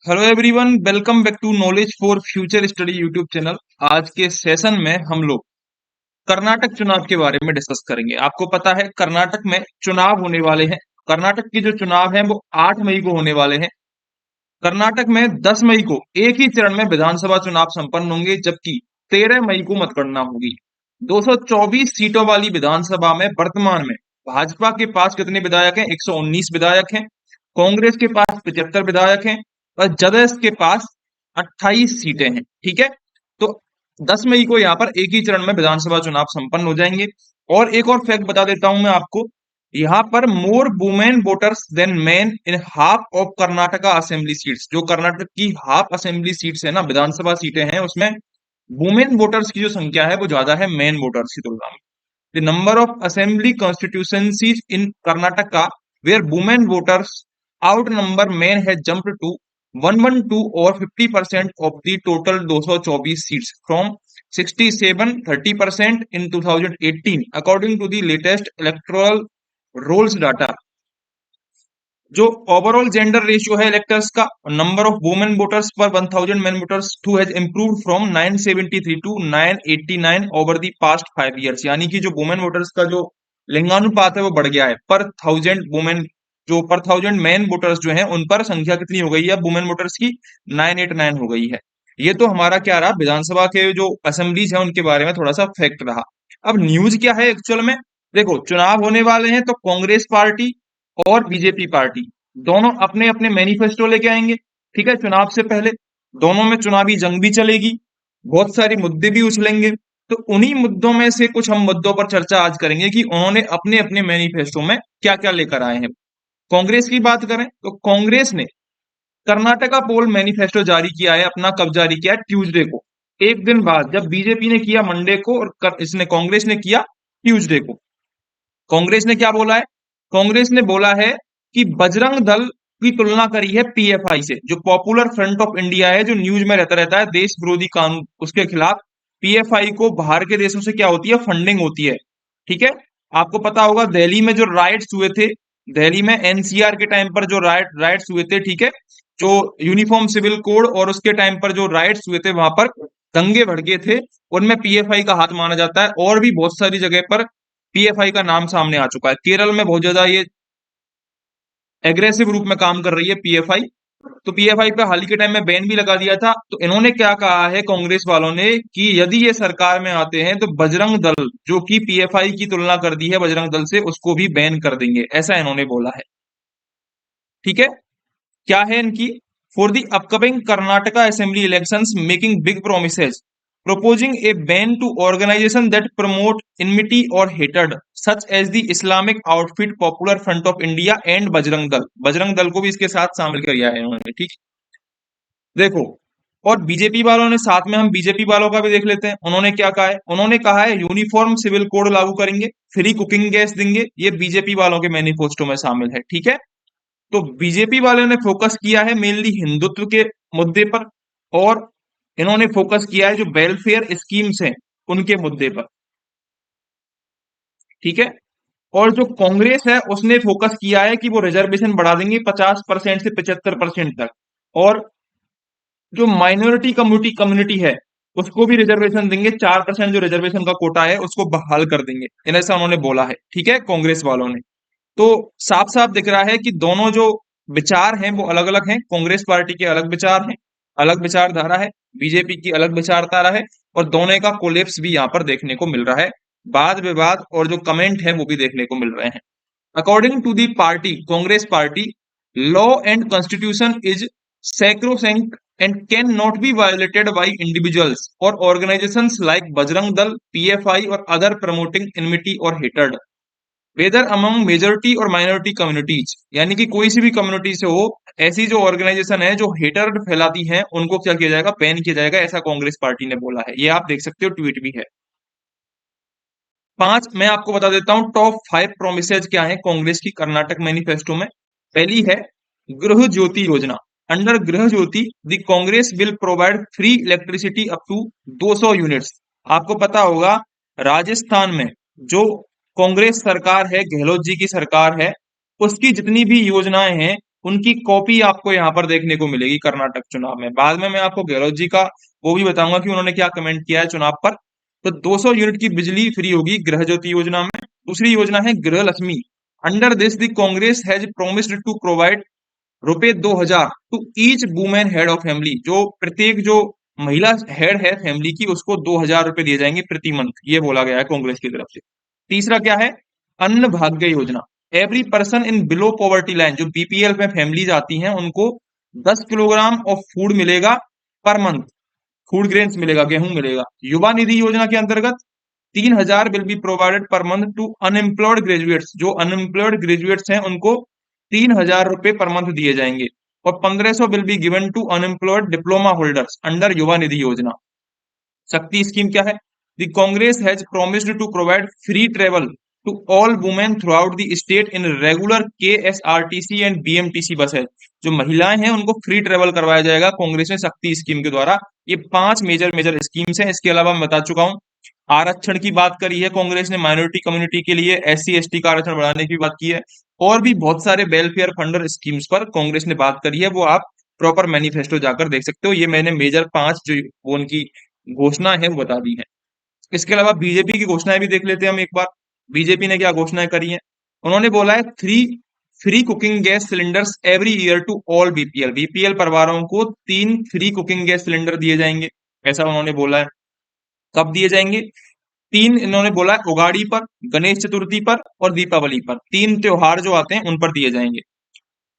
Hello everyone, welcome back to knowledge for future study YouTube channel. आज के session में हम लोग कर्नाटक चुनाव के बारे में डिस्कस करेंगे। आपको पता है कर्नाटक में चुनाव होने वाले हैं। कर्नाटक के जो चुनाव हैं वो 8 मई को होने वाले हैं। कर्नाटक में 10 मई को एक ही चरण में विधानसभा चुनाव संपन्न होंगे, जबकि 13 मई को मतगणना होगी। 224 सीटों वाली विधानसभा में वर्तमान में भाजपा के पास कितने विधायक हैं? 119 विधायक हैं। कांग्रेस के पास 75 विधायक हैं और जदयू के पास 28 सीटें हैं। ठीक है, तो 10 मई को यहाँ पर एक ही चरण में विधानसभा चुनाव संपन्न हो जाएंगे। और एक और फैक्ट बता देता हूं मैं आपको, यहाँ पर more women voters than men in half of Karnataka assembly seats. जो कर्नाटक की हाफ असेंबली सीट्स है ना, विधानसभा सीटें हैं, उसमें वुमेन वोटर्स की जो संख्या है वो ज्यादा है मेन वोटर्स की तुलना में। The number of assembly constituencies in Karnataka where women voters outnumber men है जंप टू 112 और 50% of the total 224 seats from 67-30% in 2018 according to the latest electoral rolls data. जो ओवरऑल जेंडर रेशियो है electors का, number of women voters पर 1000 men voters to has improved from 973 to 989 over the past 5 years. यानी कि जो women voters का जो लिंगानुपात है वो बढ़ गया है। पर थाउजेंड वुमेन, जो पर थाउजेंड मेन वोटर्स जो हैं उन पर संख्या कितनी हो गई है वुमेन वोटर्स की? 989 हो गई है। ये तो हमारा क्या रहा, विधानसभा के जो असेंबलीज है उनके बारे में थोड़ा सा फैक्ट रहा। अब न्यूज क्या है एक्चुअल में? देखो, चुनाव होने वाले हैं तो कांग्रेस पार्टी और बीजेपी पार्टी दोनों अपने अपने मैनिफेस्टो लेके आएंगे। ठीक है, चुनाव से पहले दोनों में चुनावी जंग भी चलेगी, बहुत सारे मुद्दे भी उछलेंगे। तो उन्हीं मुद्दों में से कुछ हम मुद्दों पर चर्चा आज करेंगे कि उन्होंने अपने अपने मैनिफेस्टो में क्या क्या लेकर आए हैं। कांग्रेस की बात करें तो कांग्रेस ने कर्नाटका पोल मैनिफेस्टो जारी किया है। अपना कब जारी किया है? ट्यूसडे को, एक दिन बाद। जब बीजेपी ने किया मंडे को और इसने कांग्रेस ने किया ट्यूसडे को। कांग्रेस ने क्या बोला है? कांग्रेस ने बोला है कि बजरंग दल की तुलना करी है पीएफआई से। जो पॉपुलर फ्रंट ऑफ इंडिया है, जो न्यूज में रहता रहता है देश विरोधी कानून, उसके खिलाफ पीएफआई को बाहर के देशों से क्या होती है? फंडिंग होती है। ठीक है, आपको पता होगा दिल्ली में जो राइट्स हुए थे, दिल्ली में एनसीआर के टाइम पर जो राइट्स हुए थे, ठीक है, जो यूनिफॉर्म सिविल कोड और उसके टाइम पर जो राइट्स हुए थे, वहां पर दंगे भड़के थे, उनमें पीएफआई का हाथ माना जाता है। और भी बहुत सारी जगह पर पीएफआई का नाम सामने आ चुका है। केरल में बहुत ज्यादा ये एग्रेसिव रूप में काम कर रही है पीएफआई। तो पीएफआई पे हाल ही के टाइम में बैन भी लगा दिया था। तो इन्होंने क्या कहा है कांग्रेस वालों ने कि यदि ये सरकार में आते हैं तो बजरंग दल, जो कि पीएफआई की तुलना कर दी है बजरंग दल से, उसको भी बैन कर देंगे, ऐसा इन्होंने बोला है। ठीक है, क्या है इनकी? For the upcoming Karnataka assembly elections making big promises, proposing a ban to organization that promote enmity or hatred such as the Islamic Outfit, Popular Front of India and Bajrang Dal. Bajrang Dal को भी इसके साथ शामिल किया है इन्होंने। ठीक, देखो, और बीजेपी वालों ने, साथ में हम बीजेपी वालों का भी देख लेते हैं, उन्होंने क्या कहा है। उन्होंने कहा है यूनिफॉर्म सिविल कोड लागू करेंगे, फ्री कुकिंग गैस देंगे। ये बीजेपी वालों के मैनिफेस्टो में शामिल है। ठीक है, तो बीजेपी वालों ने फोकस किया है मेनली हिंदुत्व के मुद्दे पर, और इन्होंने फोकस किया है जो वेलफेयर स्कीम्स हैं उनके मुद्दे पर। ठीक है, और जो कांग्रेस है उसने फोकस किया है कि वो रिजर्वेशन बढ़ा देंगे 50% से 75% तक, और जो माइनॉरिटी कम्युनिटी कम्युनिटी है उसको भी रिजर्वेशन देंगे। 4% जो रिजर्वेशन का कोटा है उसको बहाल कर देंगे, ऐसा उन्होंने बोला है। ठीक है, कांग्रेस वालों ने। तो साफ साफ दिख रहा है कि दोनों जो विचार हैं वो अलग अलग हैं। कांग्रेस पार्टी के अलग विचार हैं, अलग विचारधारा है, बीजेपी की अलग विचारधारा है, और दोनों का कोलेप्स भी यहाँ पर देखने को मिल रहा है। वाद विवाद और जो कमेंट है वो भी देखने को मिल रहे हैं। According to the party, Congress party, law and constitution is sacrosanct and can not be violated by individuals or organizations like Bajrang Dal, PFI or other promoting enmity or hatred whether among majority और minority communities. यानी कि कोई सी भी community से हो, ऐसी जो organisation है जो हेटर फैलाती हैं उनको क्या किया जाएगा? बैन किया जाएगा, ऐसा कांग्रेस पार्टी ने बोला है। ये आप देख सकते हो, ट्वीट भी है। पांच मैं आपको बता देता हूं टॉप 5 प्रोमिसेज क्या है कांग्रेस की कर्नाटक मैनिफेस्टो में। पहली है गृह ज्योति योजना। Under Gruha Jyothi the Congress will provide free electricity up to 200 units. आपको पता होगा राजस्थान में जो कांग्रेस सरकार है, गहलोत जी की सरकार है, उसकी जितनी भी योजनाएं हैं उनकी कॉपी आपको यहाँ पर देखने को मिलेगी कर्नाटक चुनाव में। बाद में मैं आपको गहलोत जी का वो भी बताऊंगा कि उन्होंने क्या कमेंट किया है चुनाव पर। तो 200 यूनिट की बिजली फ्री होगी गृह ज्योति योजना में। दूसरी योजना है Gruha Lakshmi. Under this the Congress has promised to provide rupees 2000 to each women head of family. जो प्रत्येक जो महिला हेड है फैमिली की, उसको 2000 रुपए दिए जाएंगे प्रति मंथ, ये बोला गया है कांग्रेस की तरफ से। तीसरा क्या है? अन्न भाग्य योजना। Every person in below poverty line, जो बीपीएल में फैमिलीज आती हैं, उनको 10 किलोग्राम ऑफ फूड मिलेगा पर मंथ। फूड ग्रेन्स मिलेगा, गेहूं मिलेगा। युवा निधि योजना के अंतर्गत 3000 will be provided per month to unemployed graduates. जो अनएम्प्लॉयड ग्रेजुएट्स हैं उनको 3000 रुपए पर मंथ दिए जाएंगे। और 1500 will be given to unemployed diploma holders under Yuva Nidhi योजना। शक्ति स्कीम क्या है? The Congress has promised to provide free travel to all women throughout the state in regular KSRTC and BMTC buses. जो महिलाएं हैं उनको फ्री ट्रेवल करवाया जाएगा कांग्रेस ने शक्ति स्कीम के द्वारा। ये 5 मेजर मेजर स्कीम्स हैं। इसके अलावा मैं बता चुका हूं, आरक्षण की बात करी है कांग्रेस ने माइनॉरिटी कम्युनिटी के लिए, एससी एसटी का आरक्षण बढ़ाने की बात की है, और भी बहुत सारे वेलफेयर फंडर स्कीम्स पर कांग्रेस ने बात करी है। वो आप प्रॉपर मैनिफेस्टो जाकर देख सकते हो। ये मैंने मेजर 5 जो वो उनकी घोषणा है वो बता दी है। इसके अलावा बीजेपी की घोषणाएं भी देख लेते हैं हम एक बार। बीजेपी ने क्या घोषणाएं करी हैं? उन्होंने बोला है free cooking gas cylinders every year to all BPL. BPL परिवारों को 3 फ्री कुकिंग गैस सिलेंडर दिए जाएंगे, ऐसा उन्होंने बोला है। कब दिए जाएंगे? 3 इन्होंने बोला है, उगाड़ी पर, गणेश चतुर्थी पर और दीपावली पर। 3 त्योहार जो आते हैं उन पर दिए जाएंगे।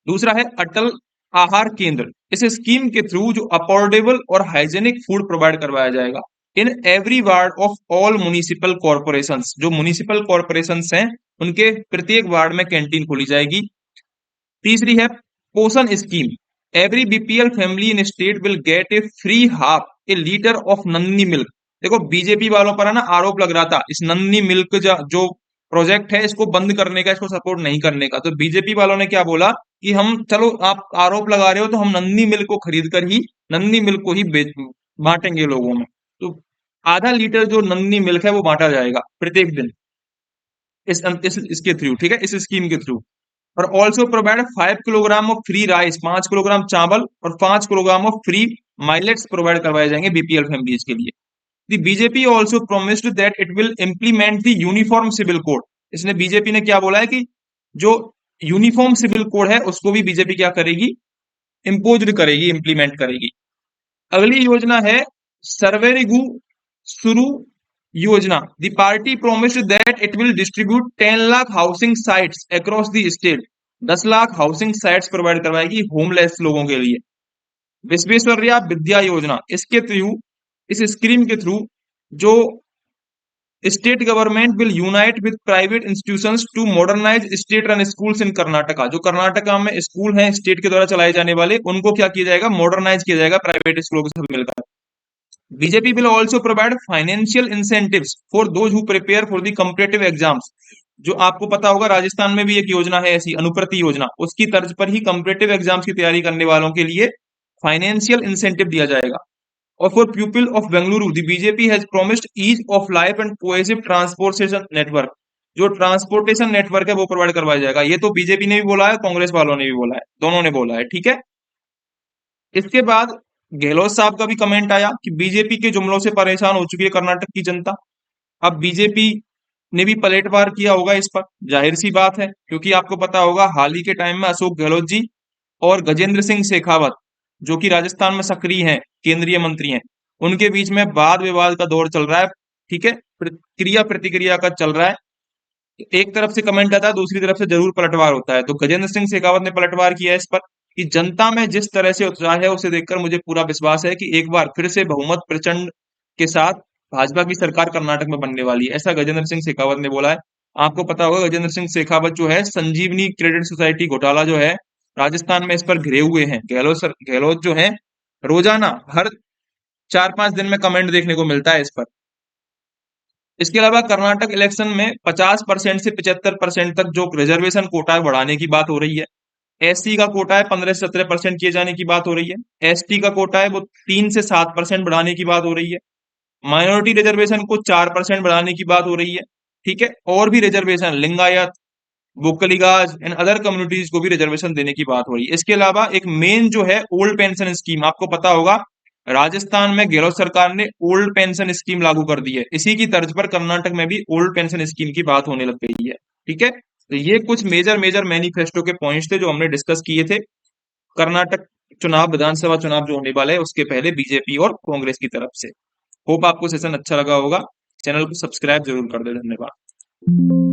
दूसरा है अटल आहार केंद्र। इस स्कीम के थ्रू जो अफोर्डेबल और हाइजेनिक फूड प्रोवाइड करवाया जाएगा in every ward of all municipal corporations. जो म्युनिसिपल कॉर्पोरेशंस हैं उनके प्रत्येक वार्ड में कैंटीन खोली जाएगी। तीसरी है Poshan scheme. Every BPL family in state will get a free half a litre of नन्नी मिल्क। देखो बीजेपी वालों पर है ना आरोप लग रहा था इस नन्नी मिल्क जो प्रोजेक्ट है इसको बंद करने का, इसको सपोर्ट नहीं करने का। तो बीजेपी वालों ने क्या बोला कि हम, चलो आप आरोप लगा रहे हो तो हम नन्नी मिल्क को खरीद कर ही नन्नी मिल्क को ही बांटेंगे लोगों में। तो आधा लीटर जो नन्नी मिल्क है वो बांटा जाएगा प्रत्येक दिन इसके थ्रू, ठीक है, इस स्कीम के थ्रू। और also provide 5 kilogram of free rice, 5 kilogram चावल और 5 kilogram of free millets provide करवाए जाएंगे बीपीएल फैमिलीज के लिए। The BJP also promised that it will implement the uniform civil code. इसने बीजेपी ने क्या बोला है कि जो यूनिफॉर्म सिविल कोड है उसको भी बीजेपी क्या करेगी? इम्पोज करेगी, इंप्लीमेंट करेगी। अगली योजना है सर्वेरिगु शुरू योजना। The party promised that it will distribute 10 lakh housing sites across the state. 10 lakh housing sites provide करवाएगी होमलेस लोगों के लिए। विश्वेश्वरैया विद्या योजना, इसके थ्रू, इस स्कीम के थ्रू जो state government will unite with private institutions to modernize state run schools in Karnataka. जो कर्नाटका में स्कूल हैं स्टेट के द्वारा चलाए जाने वाले, उनको क्या किया जाएगा? मॉडर्नाइज किया जाएगा प्राइवेट स्कूलों के साथ मिलकर। BJP will also provide financial incentives for those who prepare for the competitive exams. जो आपको पता होगा राजस्थान में भी एक योजना है ऐसी, अनुप्रति योजना, उसकी तर्ज पर ही कॉम्पिटिटिव एग्जाम्स की तैयारी करने वालों के लिए फाइनेंशियल इंसेंटिव दिया जाएगा। और for people of Bengaluru the BJP has promised ease of life and cohesive transportation network. जो ट्रांसपोर्टेशन नेटवर्क है वो प्रोवाइड करवाया जाएगा। ये तो बीजेपी ने भी बोला है, कांग्रेस वालों ने भी बोला है, दोनों ने बोला है, ठीक है। इसके बाद गहलोत साहब का भी कमेंट आया कि बीजेपी के जुमलों से परेशान हो चुकी है कर्नाटक की जनता। अब बीजेपी ने भी पलटवार किया होगा इस पर, जाहिर सी बात है, क्योंकि आपको पता होगा हाल ही के टाइम में अशोक गहलोत जी और गजेंद्र सिंह शेखावत, जो कि राजस्थान में सक्रिय हैं, केंद्रीय मंत्री हैं, उनके बीच में वाद विवाद का दौर चल रहा है, ठीक है, क्रिया प्रतिक्रिया का चल रहा है। एक तरफ से कमेंट आता है, दूसरी तरफ से जरूर पलटवार होता है। तो गजेंद्र सिंह शेखावत ने पलटवार किया है इस पर कि जनता में जिस तरह से उत्साह है उसे देखकर मुझे पूरा विश्वास है कि एक बार फिर से बहुमत प्रचंड के साथ भाजपा की सरकार कर्नाटक में बनने वाली है, ऐसा गजेंद्र सिंह शेखावत ने बोला है। आपको पता होगा गजेंद्र सिंह शेखावत जो है संजीवनी क्रेडिट सोसाइटी घोटाला जो है राजस्थान में, इस पर घिरे हुए हैं। गहलोत जो है रोजाना हर 4-5 दिन में कमेंट देखने को मिलता है इस पर। इसके अलावा कर्नाटक इलेक्शन में 50% से 75% तक जो रिजर्वेशन कोटा है बढ़ाने की बात हो रही है। एससी का कोटा है 15 से 17% किए जाने की बात हो रही है। एसटी का कोटा है वो 3 से 7% बढ़ाने की बात हो रही है। माइनॉरिटी रिजर्वेशन को 4% बढ़ाने की बात हो रही है, ठीक है। और भी reservation Lingayat, Vokkaligas and other communities को भी रिजर्वेशन देने की बात हो रही है। इसके अलावा एक मेन जो है ओल्ड पेंशन स्कीम, आपको पता होगा राजस्थान में गहलोत सरकार ने ओल्ड पेंशन स्कीम लागू कर दी है, इसी की तर्ज पर कर्नाटक में भी ओल्ड पेंशन स्कीम की बात होने लग गई है। ठीक है, तो ये कुछ मेजर मेजर मैनिफेस्टो के पॉइंट्स थे जो हमने डिस्कस किए थे कर्नाटक चुनाव, विधानसभा चुनाव जो होने वाले हैं उसके पहले बीजेपी और कांग्रेस की तरफ से। होप आपको सेशन अच्छा लगा होगा, चैनल को सब्सक्राइब जरूर कर दे। धन्यवाद।